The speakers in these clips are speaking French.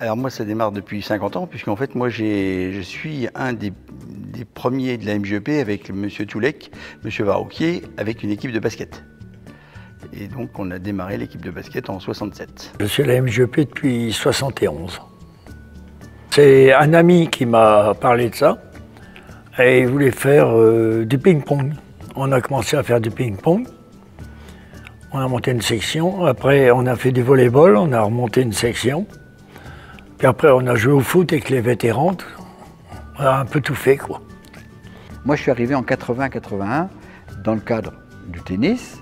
Alors moi, ça démarre depuis 50 ans, puisqu'en fait, moi, je suis un des premiers de la MJEP avec M. Toulek, M. Varrouquier, avec une équipe de basket. Et donc, on a démarré l'équipe de basket en 67. Je suis à la MJEP depuis 71. C'est un ami qui m'a parlé de ça, et il voulait faire du ping-pong. On a commencé à faire du ping-pong. On a monté une section. Après, on a fait du volley-ball. On a remonté une section. Puis après, on a joué au foot avec les vétérans. On a un peu tout fait, quoi. Moi, je suis arrivé en 80-81 dans le cadre du tennis.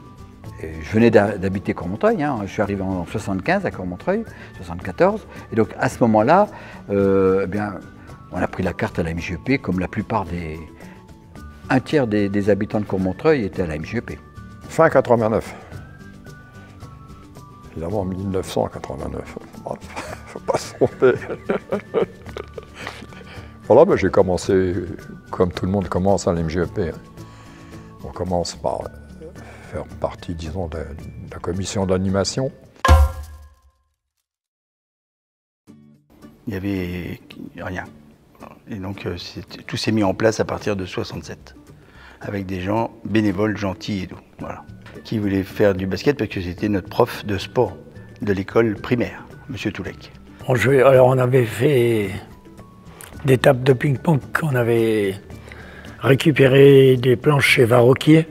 Et je venais d'habiter Cormontreuil. Je suis arrivé en 75 à Cormontreuil, 74. Et donc, à ce moment-là, eh bien, on a pris la carte à la MJEP, comme la plupart un tiers des habitants de Cormontreuil étaient à la MJEP. Fin 89. Évidemment, 1989. Faut pas se tromper. Voilà, ben, j'ai commencé, comme tout le monde commence à l'MJEP. On commence par faire partie, disons, de la commission d'animation. Il n'y avait rien. Et donc, tout s'est mis en place à partir de 67, avec des gens bénévoles, gentils et tout, voilà, qui voulaient faire du basket parce que c'était notre prof de sport de l'école primaire, M. Toulek. On jouait, alors on avait fait des tables de ping-pong, on avait récupéré des planches chez Varrouquier.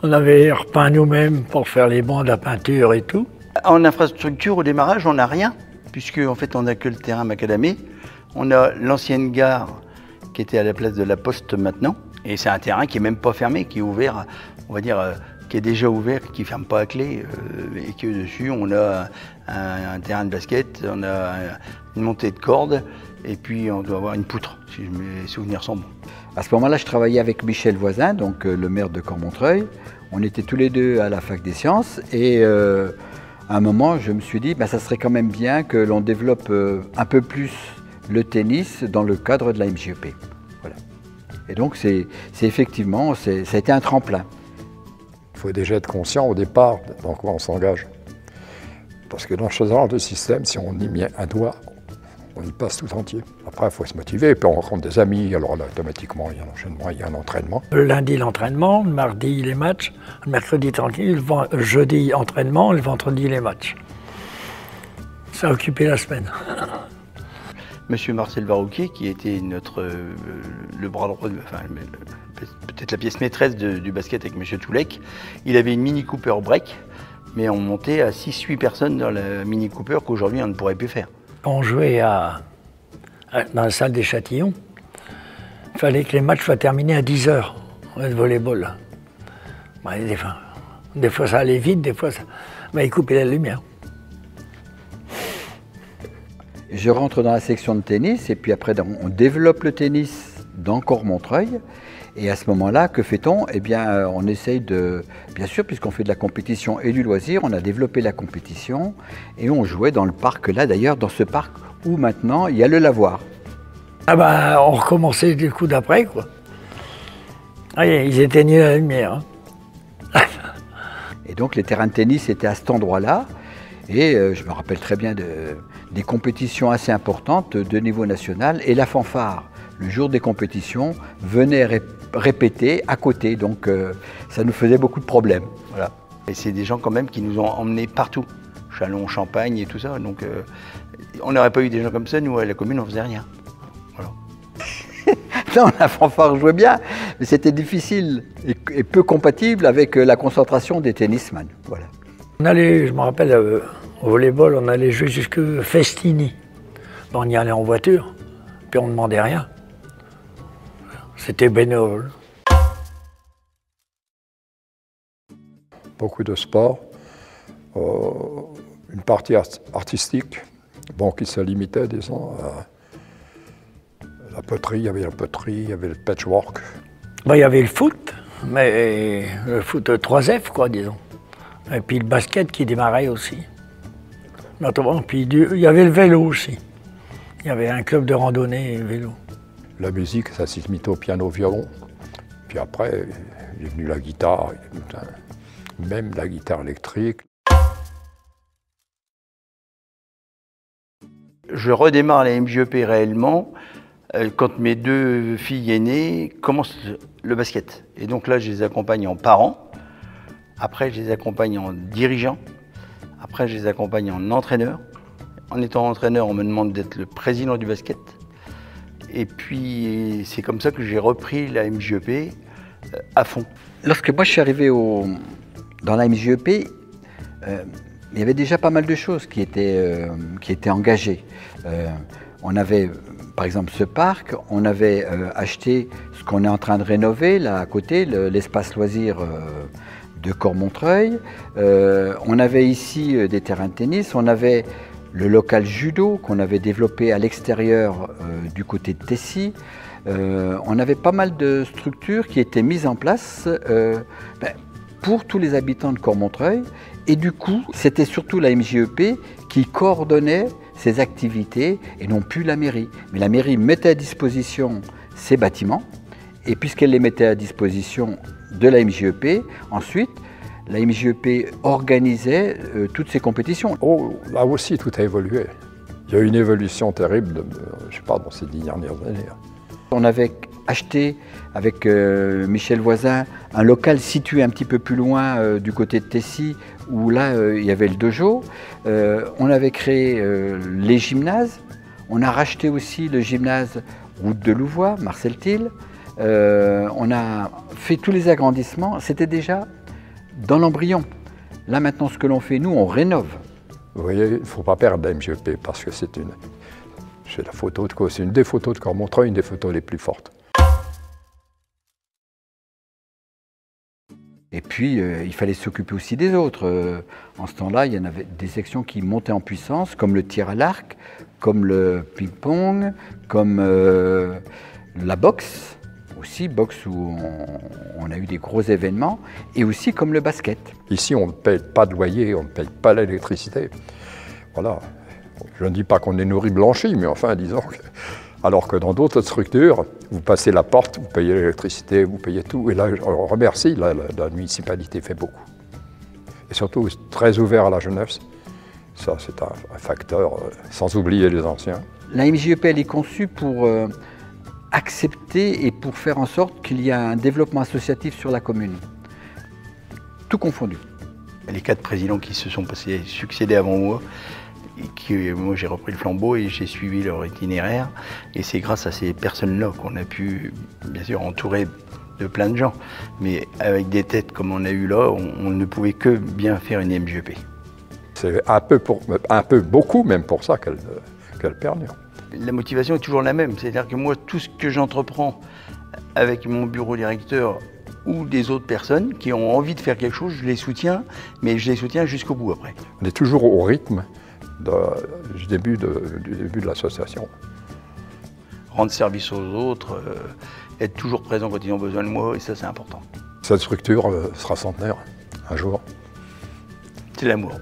On avait repeint nous-mêmes pour faire les bancs, la peinture et tout. En infrastructure, au démarrage, on n'a rien, puisque en fait, on n'a que le terrain macadamé. On a l'ancienne gare qui était à la place de la Poste maintenant, et c'est un terrain qui est même pas fermé, qui est ouvert, on va dire, qui est déjà ouvert, qui ne ferme pas à clé, et que dessus on a un terrain de basket, on a une montée de cordes, et puis on doit avoir une poutre, si mes souvenirs sont bons. À ce moment-là, je travaillais avec Michel Voisin, donc le maire de Cormontreuil. On était tous les deux à la fac des sciences, et à un moment, je me suis dit, ça serait quand même bien que l'on développe un peu plus le tennis dans le cadre de la MJEP. Voilà. Et donc, c'est effectivement, ça a été un tremplin. Il faut déjà être conscient au départ dans quoi on s'engage. Parce que dans ce genre de système, si on y met un doigt, on y passe tout entier. Après, il faut se motiver, et puis on rencontre des amis, alors là, automatiquement, il y a un enchaînement, il y a un entraînement. Le lundi, l'entraînement, le mardi, les matchs, le mercredi, tranquille, le jeudi, entraînement, le vendredi, les matchs. Ça a occupé la semaine. Monsieur Marcel Varrouquier, qui était le bras droit, enfin, peut-être la pièce maîtresse du basket avec Monsieur Toulek, il avait une Mini Cooper break, mais on montait à 6-8 personnes dans la Mini Cooper qu'aujourd'hui on ne pourrait plus faire. On jouait dans la salle des Châtillons. Il fallait que les matchs soient terminés à 10 h, le volleyball. Des fois ça allait vite, des fois ça... ils coupaient la lumière. Je rentre dans la section de tennis, et puis après on développe le tennis dans Cormontreuil. Et à ce moment-là, que fait-on? Eh bien, on essaye de... Bien sûr, puisqu'on fait de la compétition et du loisir, on a développé la compétition et on jouait dans le parc, là d'ailleurs, dans ce parc où maintenant il y a le lavoir. On recommençait du coup d'après, quoi. Ils éteignaient la lumière. Et donc les terrains de tennis étaient à cet endroit-là. Et je me rappelle très bien des compétitions assez importantes de niveau national. Et la fanfare, le jour des compétitions, venait répéter à côté. Donc ça nous faisait beaucoup de problèmes. Voilà. Et c'est des gens quand même qui nous ont emmenés partout. Châlons, Champagne et tout ça. Donc on n'aurait pas eu des gens comme ça, nous à la commune on faisait rien. Voilà. Non, la fanfare jouait bien, mais c'était difficile et peu compatible avec la concentration des tennisman. Voilà. On allait, je me rappelle, au volleyball, on allait jouer jusque Festini. On y allait en voiture, puis on ne demandait rien. C'était bénévole. Beaucoup de sport, une partie artistique, qui se limitait, disons, à la poterie, il y avait la poterie, il y avait le patchwork. Il y avait le foot, mais le foot 3F, quoi, disons. Et puis le basket qui démarrait aussi. Puis il y avait le vélo aussi. Il y avait un club de randonnée et vélo. La musique, ça s'est mis au piano-violon. Puis après, il est venu la guitare, même la guitare électrique. Je redémarre la MJEP réellement quand mes 2 filles aînées commencent le basket. Et donc là, je les accompagne en parents. Après, je les accompagne en dirigeant. Après, je les accompagne en entraîneur. En étant entraîneur, on me demande d'être le président du basket. Et puis, c'est comme ça que j'ai repris la MJEP à fond. Lorsque moi je suis arrivé dans la MJEP, il y avait déjà pas mal de choses qui étaient engagées. On avait, par exemple, ce parc, on avait acheté ce qu'on est en train de rénover, là à côté, l'espace loisir de Cormontreuil. On avait ici des terrains de tennis, on avait le local judo qu'on avait développé à l'extérieur du côté de Tessy. On avait pas mal de structures qui étaient mises en place pour tous les habitants de Cormontreuil. Et du coup, c'était surtout la MJEP qui coordonnait ces activités et non plus la mairie. Mais la mairie mettait à disposition ces bâtiments et puisqu'elle les mettait à disposition de la MJEP, ensuite, la MJEP organisait toutes ces compétitions. Oh, là aussi, tout a évolué. Il y a eu une évolution terrible, je sais pas, dans ces 10 dernières années. On avait acheté avec Michel Voisin un local situé un petit peu plus loin du côté de Tessy, où là, il y avait le dojo. On avait créé les gymnases. On a racheté aussi le gymnase Route de Louvois, Marcel Thiel. On a fait tous les agrandissements. C'était déjà dans l'embryon. Là maintenant, ce que l'on fait, nous, on rénove. Vous voyez, il ne faut pas perdre la MJEP parce que c'est une des photos de Cormontreuil, une des photos les plus fortes. Et puis, il fallait s'occuper aussi des autres. En ce temps-là, il y en avait des sections qui montaient en puissance, comme le tir à l'arc, comme le ping-pong, comme la boxe. Aussi, boxe où on a eu des gros événements, et aussi comme le basket. Ici, on ne paye pas de loyer, on ne paye pas l'électricité. Voilà. Je ne dis pas qu'on est nourri blanchi, mais enfin, disons que... Alors que dans d'autres structures, vous passez la porte, vous payez l'électricité, vous payez tout. Et là, je remercie, la municipalité fait beaucoup. Et surtout, très ouvert à la jeunesse. Ça, c'est un facteur, sans oublier les anciens. La MJEP, elle est conçue pour accepter et pour faire en sorte qu'il y ait un développement associatif sur la commune. Tout confondu. Les 4 présidents qui se sont succédés avant moi, moi j'ai repris le flambeau et j'ai suivi leur itinéraire. Et c'est grâce à ces personnes-là qu'on a pu, bien sûr, entourer de plein de gens. Mais avec des têtes comme on a eu là, on ne pouvait que bien faire une MJEP. C'est beaucoup même pour ça qu'elle perdure. La motivation est toujours la même. C'est-à-dire que moi, tout ce que j'entreprends avec mon bureau directeur ou des autres personnes qui ont envie de faire quelque chose, je les soutiens, mais je les soutiens jusqu'au bout après. On est toujours au rythme du début de l'association. Rendre service aux autres, être toujours présent quand ils ont besoin de moi, et ça c'est important. Cette structure sera centenaire un jour. C'est l'amour,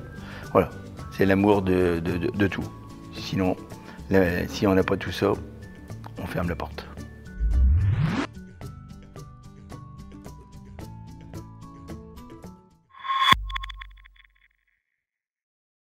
voilà, c'est l'amour de tout. Sinon, si on n'a pas tout ça, on ferme la porte.